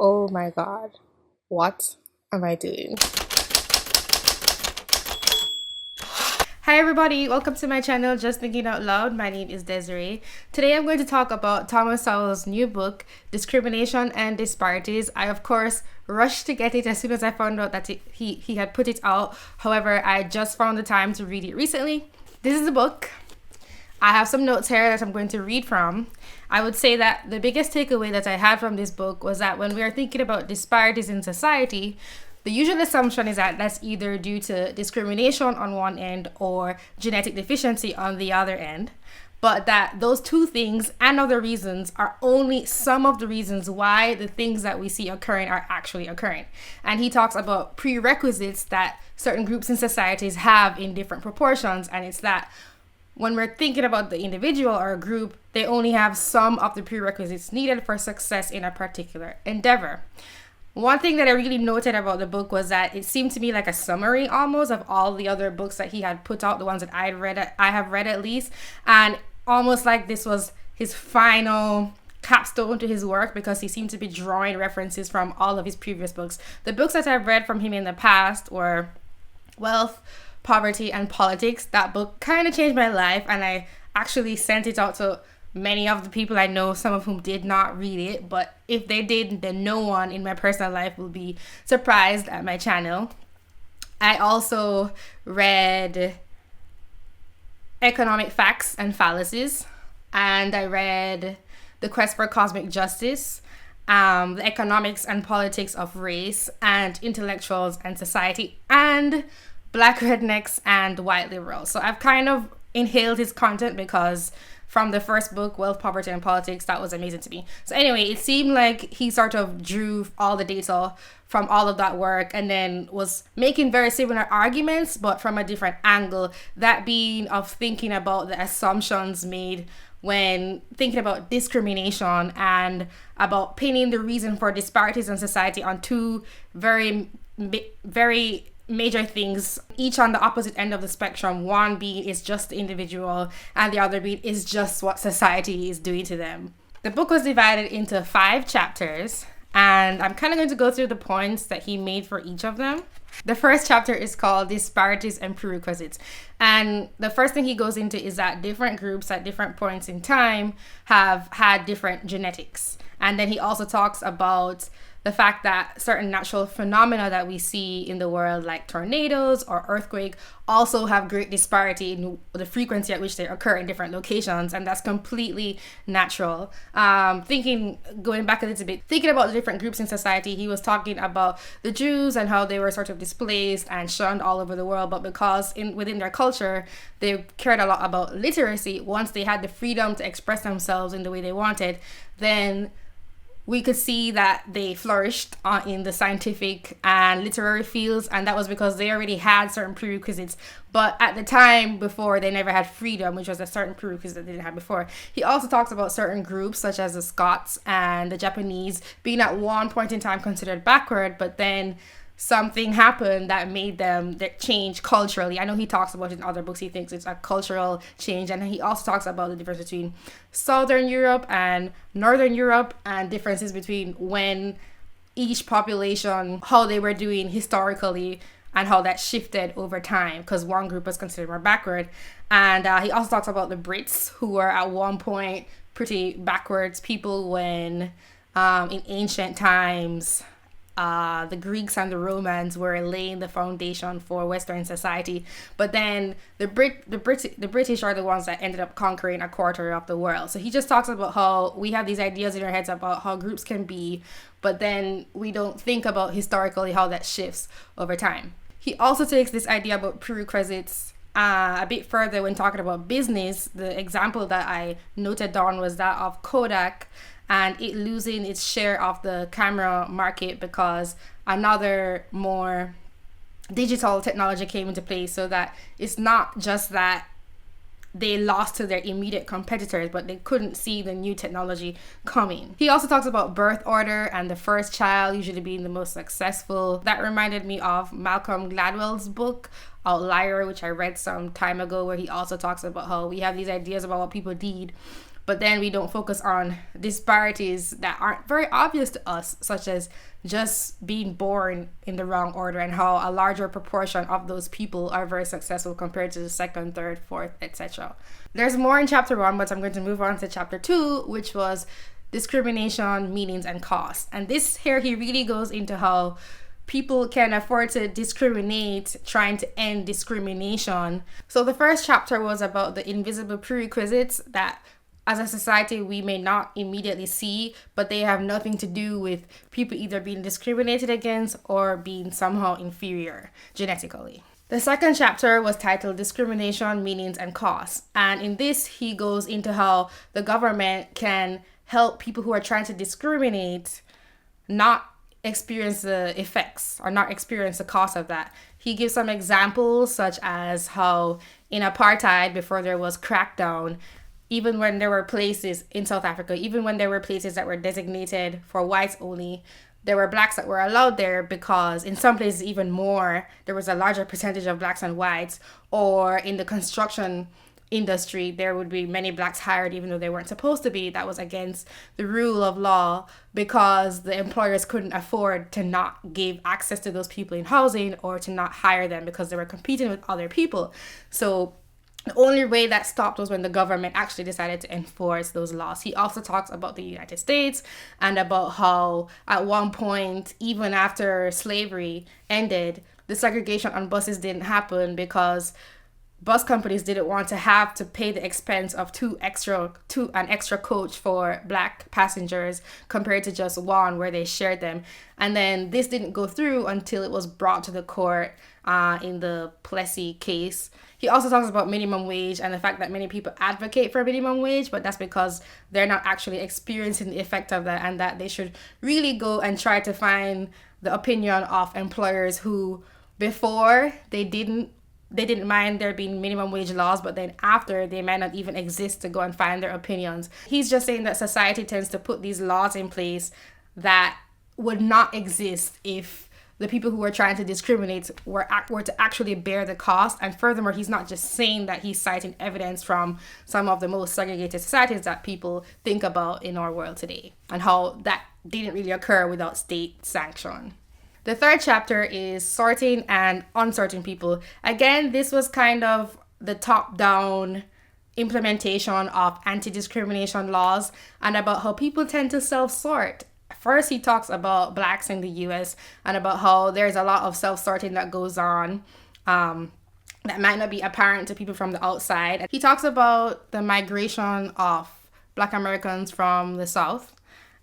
Oh my god, what am I doing? Hi everybody, welcome to my channel, Just Thinking Out Loud. My name is Desi-Rae. Today I'm going to talk about Thomas Sowell's new book, Discrimination and Disparities. I of course rushed to get it as soon as I found out that he had put it out. However, I just found the time to read it recently. This is the book. I have some notes here that I'm going to read from. I would say that the biggest takeaway that I had from this book was that when we are thinking about disparities in society, the usual assumption is that that's either due to discrimination on one end or genetic deficiency on the other end, but that those two things and other reasons are only some of the reasons why the things that we see occurring are actually occurring. And he talks about prerequisites that certain groups in societies have in different proportions, and it's that when we're thinking about the individual or a group, they only have some of the prerequisites needed for success in a particular endeavor. One thing that I really noted about the book was that it seemed to me like a summary almost of all the other books that he had put out, the ones that I have read at least, and almost like this was his final capstone to his work because he seemed to be drawing references from all of his previous books. The books that I've read from him in the past were Wealth, Poverty, and Politics. That book kind of changed my life, and I actually sent it out to many of the people I know, some of whom did not read it, but if they did, then no one in my personal life will be surprised at my channel. I also read Economic Facts and Fallacies, and I read The Quest for Cosmic Justice, the Economics and Politics of Race and Intellectuals and Society, and Black Rednecks and White Liberals. So I've kind of inhaled his content because from the first book, Wealth, Poverty, and Politics, that was amazing to me. So anyway, it seemed like he sort of drew all the data from all of that work and then was making very similar arguments, but from a different angle. That being of thinking about the assumptions made when thinking about discrimination and about pinning the reason for disparities in society on two very major things, each on the opposite end of the spectrum. One being is just the individual, and the other being is just what society is doing to them. The book was divided into 5 chapters, and I'm kind of going to go through the points that he made for each of them. The first chapter is called Disparities and Prerequisites, and the first thing he goes into is that different groups at different points in time have had different genetics. And then he also talks about the fact that certain natural phenomena that we see in the world, like tornadoes or earthquake, also have great disparity in the frequency at which they occur in different locations, and that's completely natural. Going back a little bit, thinking about the different groups in society, he was talking about the Jews and how they were sort of displaced and shunned all over the world, but because within their culture, they cared a lot about literacy. Once they had the freedom to express themselves in the way they wanted, then we could see that they flourished in the scientific and literary fields, and that was because they already had certain prerequisites. But at the time before, they never had freedom, which was a certain prerequisite that they didn't have before. He also talks about certain groups, such as the Scots and the Japanese, being at one point in time considered backward, but then something happened that made them change culturally. I know he talks about it in other books. He thinks it's a cultural change, and he also talks about the difference between Southern Europe and Northern Europe and differences between when each population, how they were doing historically and how that shifted over time, because one group was considered more backward. And he also talks about the Brits, who were at one point pretty backwards people when in ancient times the Greeks and the Romans were laying the foundation for Western society, but then the British are the ones that ended up conquering a quarter of the world. So he just talks about how we have these ideas in our heads about how groups can be, but then we don't think about historically how that shifts over time. He also takes this idea about prerequisites a bit further when talking about business. The example that I noted down was that of Kodak and it losing its share of the camera market because another more digital technology came into play, so that it's not just that they lost to their immediate competitors, but they couldn't see the new technology coming. He also talks about birth order and the first child usually being the most successful. That reminded me of Malcolm Gladwell's book Outlier, which I read some time ago, where he also talks about how we have these ideas about what people need but then we don't focus on disparities that aren't very obvious to us, such as just being born in the wrong order and how a larger proportion of those people are very successful compared to the second, third, fourth, etc. There's more in chapter 1, but I'm going to move on to chapter 2, which was discrimination, meanings, and costs. And this here, he really goes into how people can afford to discriminate, trying to end discrimination. So the first chapter was about the invisible prerequisites that as a society we may not immediately see, but they have nothing to do with people either being discriminated against or being somehow inferior genetically. The second chapter was titled Discrimination, Meanings, and Costs. And in this, he goes into how the government can help people who are trying to discriminate not experience the effects or not experience the cost of that. He gives some examples, such as how in apartheid, before there was crackdown, even when there were places in South Africa, even when there were places that were designated for whites only, there were blacks that were allowed there because in some places even more, there was a larger percentage of blacks and whites. Or in the construction industry, there would be many blacks hired even though they weren't supposed to be. That was against the rule of law because the employers couldn't afford to not give access to those people in housing or to not hire them because they were competing with other people. So the only way that stopped was when the government actually decided to enforce those laws. He also talks about the United States and about how at one point, even after slavery ended, the segregation on buses didn't happen because bus companies didn't want to have to pay the expense of an extra coach for black passengers compared to just one where they shared them. And then this didn't go through until it was brought to the court in the Plessy case. He also talks about minimum wage and the fact that many people advocate for minimum wage, but that's because they're not actually experiencing the effect of that, and that they should really go and try to find the opinion of employers who before they didn't mind there being minimum wage laws, but then after they might not even exist to go and find their opinions. He's just saying that society tends to put these laws in place that would not exist if the people who are trying to discriminate were to actually bear the cost. And furthermore, he's not just saying that, he's citing evidence from some of the most segregated societies that people think about in our world today and how that didn't really occur without state sanction. The third chapter is sorting and unsorting people. Again, this was kind of the top-down implementation of anti-discrimination laws and about how people tend to self-sort. First, he talks about blacks in the US and about how there's a lot of self-sorting that goes on that might not be apparent to people from the outside. He talks about the migration of Black Americans from the South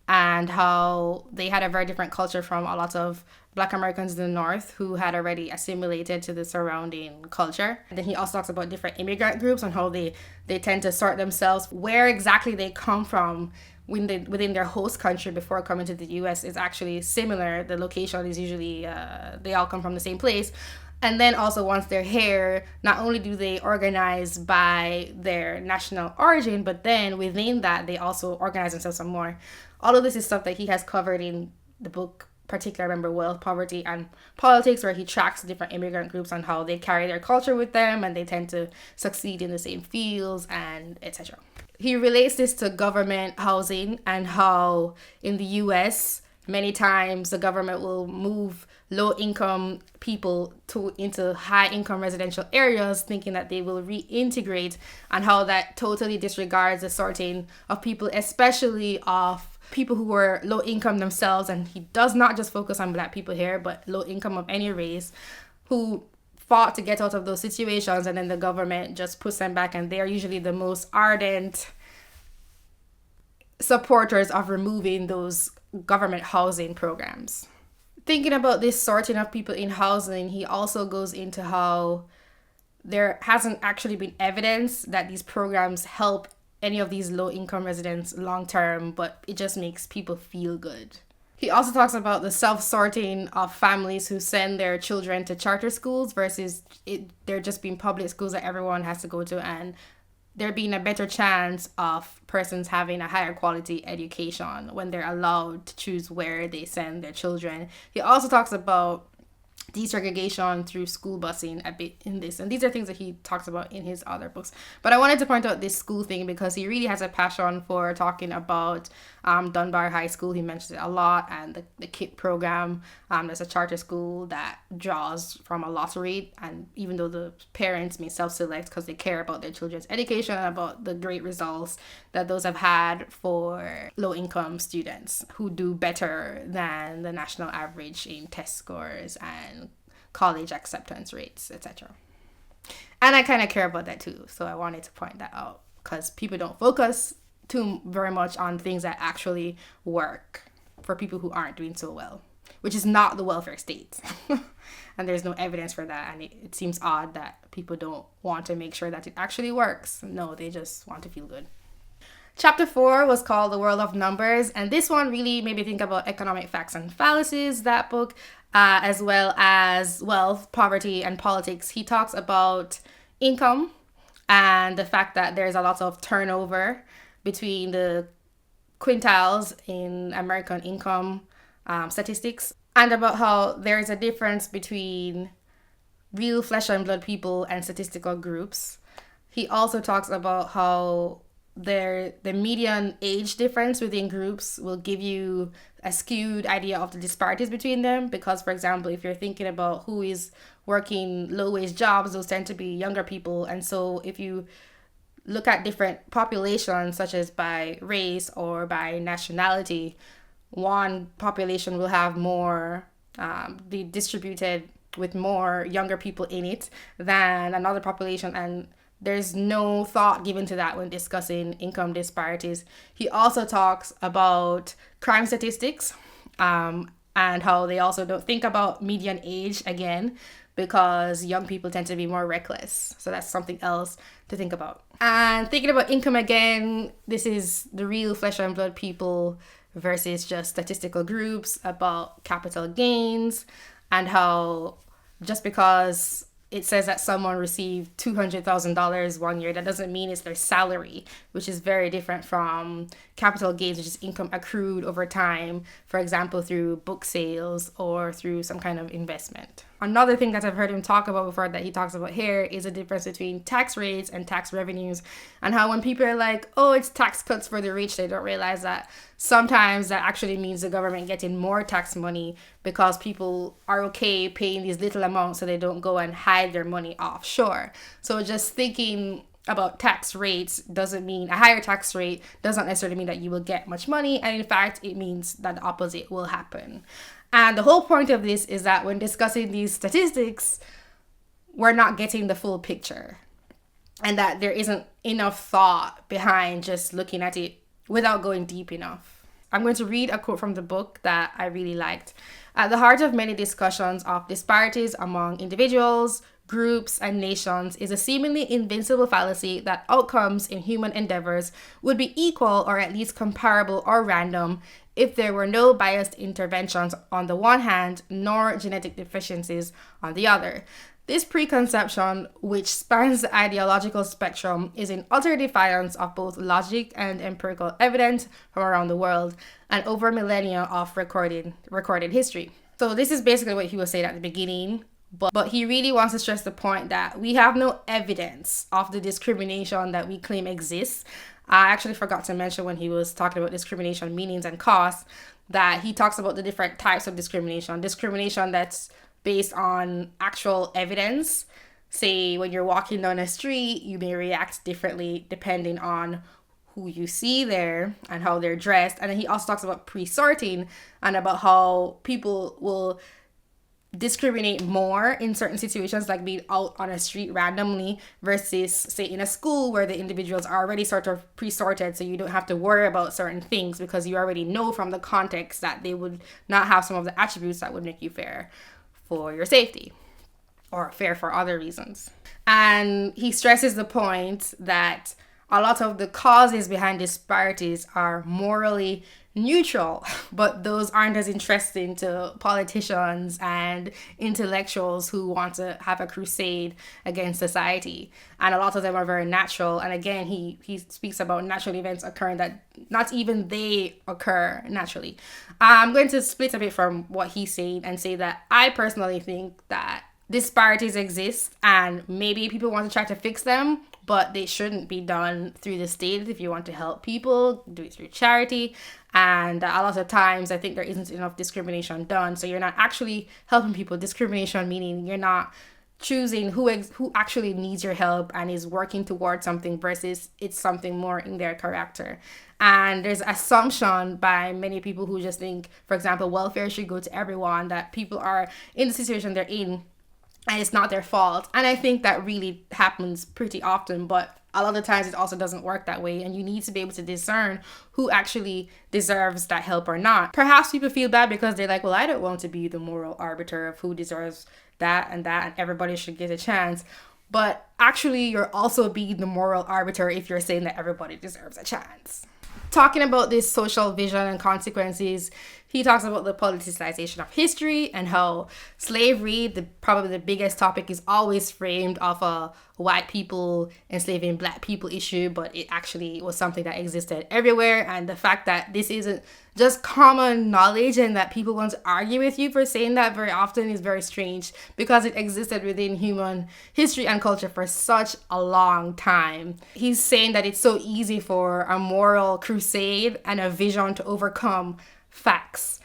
and how they had a very different culture from a lot of Black Americans in the North who had already assimilated to the surrounding culture. And then he also talks about different immigrant groups and how they tend to sort themselves, where exactly they come from within their host country before coming to the US is actually similar. The location is usually, they all come from the same place. And then also once they're here, not only do they organize by their national origin, but then within that, they also organize themselves some more. All of this is stuff that he has covered in the book, particularly, I remember, Wealth, Poverty, and Politics, where he tracks different immigrant groups on how they carry their culture with them and they tend to succeed in the same fields and etc. He relates this to government housing and how in the US, many times the government will move low-income people into high-income residential areas thinking that they will reintegrate, and how that totally disregards the sorting of people, especially of people who were low income themselves. And he does not just focus on Black people here, but low income of any race, who fought to get out of those situations, and then the government just puts them back, and they are usually the most ardent supporters of removing those government housing programs. Thinking about this sorting of people in housing, he also goes into how there hasn't actually been evidence that these programs help any of these low-income residents long-term, but it just makes people feel good. He also talks about the self-sorting of families who send their children to charter schools versus there just being public schools that everyone has to go to, and there being a better chance of persons having a higher quality education when they're allowed to choose where they send their children. He also talks about desegregation through school busing a bit in this. And these are things that he talks about in his other books. But I wanted to point out this school thing because he really has a passion for talking about Dunbar High School. He mentions it a lot. And the KIPP program. There's a charter school that draws from a lottery. And even though the parents may self-select because they care about their children's education and about the great results that those have had for low-income students who do better than the national average in test scores and college acceptance rates, etc. And I kind of care about that too, so I wanted to point that out because people don't focus too very much on things that actually work for people who aren't doing so well, which is not the welfare state. And there's no evidence for that, and it seems odd that people don't want to make sure that it actually works. No, they just want to feel good. Chapter 4 was called The World of Numbers, and this one really made me think about economic facts and fallacies, that book, as well as wealth, poverty, and politics. He talks about income and the fact that there's a lot of turnover between the quintiles in American income statistics, and about how there's a difference between real flesh and blood people and statistical groups. He also talks about how the median age difference within groups will give you a skewed idea of the disparities between them, because, for example, if you're thinking about who is working low-wage jobs, those tend to be younger people. And so if you look at different populations, such as by race or by nationality, one population will have more, be distributed with more younger people in it than another population, and there's no thought given to that when discussing income disparities. He also talks about crime statistics and how they also don't think about median age again because young people tend to be more reckless. So that's something else to think about. And thinking about income again, this is the real flesh and blood people versus just statistical groups, about capital gains, and how just because it says that someone received $200,000 one year, that doesn't mean it's their salary, which is very different from capital gains, which is income accrued over time, for example, through book sales or through some kind of investment. Another thing that I've heard him talk about before that he talks about here is the difference between tax rates and tax revenues, and how when people are like, oh, it's tax cuts for the rich, they don't realize that sometimes that actually means the government getting more tax money because people are okay paying these little amounts so they don't go and hide their money offshore. So just thinking about tax rates doesn't mean a higher tax rate doesn't necessarily mean that you will get much money, and in fact it means that the opposite will happen. And the whole point of this is that when discussing these statistics, we're not getting the full picture, and that there isn't enough thought behind just looking at it without going deep enough. I'm going to read a quote from the book that I really liked. At the heart of many discussions of disparities among individuals, groups, and nations is a seemingly invincible fallacy that outcomes in human endeavors would be equal or at least comparable or random if there were no biased interventions on the one hand, nor genetic deficiencies on the other. This preconception, which spans the ideological spectrum, is in utter defiance of both logic and empirical evidence from around the world and over millennia of recorded history. So this is basically what he was saying at the beginning, but he really wants to stress the point that we have no evidence of the discrimination that we claim exists. I actually forgot to mention when he was talking about discrimination meanings and costs that he talks about the different types of discrimination. Discrimination that's based on actual evidence. Say when you're walking down a street, you may react differently depending on who you see there and how they're dressed. And then he also talks about pre-sorting and about how people will discriminate more in certain situations, like being out on a street randomly versus say in a school where the individuals are already sort of pre-sorted, so you don't have to worry about certain things because you already know from the context that they would not have some of the attributes that would make you fair for your safety or fair for other reasons. And he stresses the point that a lot of the causes behind disparities are morally neutral, but those aren't as interesting to politicians and intellectuals who want to have a crusade against society. And a lot of them are very natural. And again, he speaks about natural events occurring that not even they occur naturally. I'm going to split a bit from what he's saying and say that I personally think that disparities exist and maybe people want to try to fix them, but they shouldn't be done through the state. If you want to help people, do it through charity. And a lot of times I think there isn't enough discrimination done, so you're not actually helping people. Discrimination meaning you're not choosing who actually needs your help and is working towards something versus it's something more in their character. And there's assumption by many people who just think, for example, welfare should go to everyone, that people are in the situation they're in and it's not their fault. And I think that really happens pretty often, but a lot of times it also doesn't work that way, and you need to be able to discern who actually deserves that help or not. Perhaps people feel bad because they're like, well, I don't want to be the moral arbiter of who deserves that, and everybody should get a chance. But actually, you're also being the moral arbiter if you're saying that everybody deserves a chance. Talking about this social vision and consequences, he talks about the politicization of history and how slavery, probably the biggest topic, is always framed off a white people enslaving black people issue, but it actually was something that existed everywhere. And the fact that this isn't just common knowledge and that people want to argue with you for saying that very often is very strange, because it existed within human history and culture for such a long time. He's saying that it's so easy for a moral crusade and a vision to overcome facts.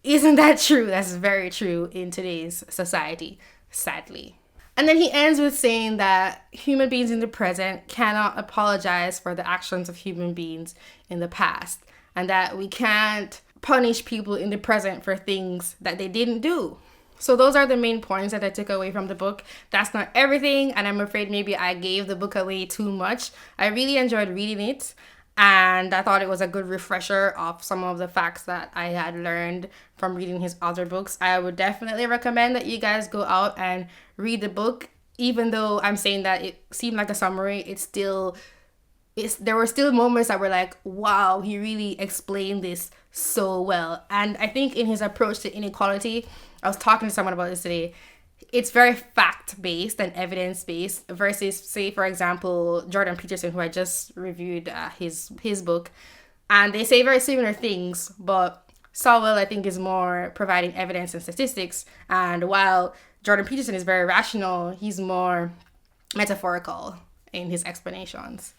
Isn't that true? That's very true in today's society, sadly. And then he ends with saying that human beings in the present cannot apologize for the actions of human beings in the past, and that we can't punish people in the present for things that they didn't do. So those are the main points that I took away from the book. That's not everything, and I'm afraid maybe I gave the book away too much. I really enjoyed reading it, and I thought it was a good refresher of some of the facts that I had learned from reading his other books. I would definitely recommend that you guys go out and read the book. Even though I'm saying that it seemed like a summary, there were still moments that were like, wow, he really explained this so well. And I think in his approach to inequality, I was talking to someone about this today, it's very fact-based and evidence-based versus, say, for example, Jordan Peterson, who I just reviewed his book. And they say very similar things, but Sowell, I think, is more providing evidence and statistics. And while Jordan Peterson is very rational, he's more metaphorical in his explanations.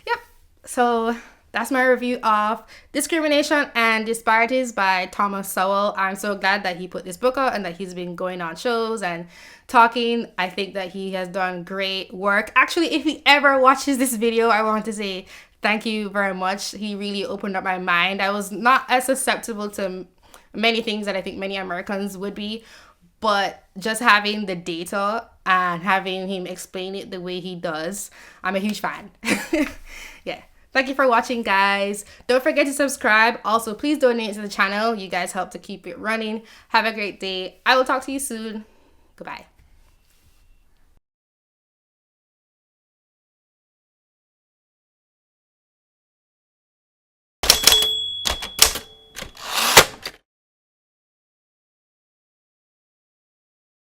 Yep. So that's my review of Discrimination and Disparities by Thomas Sowell. I'm so glad that he put this book out and that he's been going on shows and talking. I think that he has done great work. Actually, if he ever watches this video, I want to say thank you very much. He really opened up my mind. I was not as susceptible to many things that I think many Americans would be, but just having the data and having him explain it the way he does, I'm a huge fan. Yeah. Thank you for watching, guys. Don't forget to subscribe. Also, please donate to the channel. You guys help to keep it running. Have a great day. I will talk to you soon. Goodbye.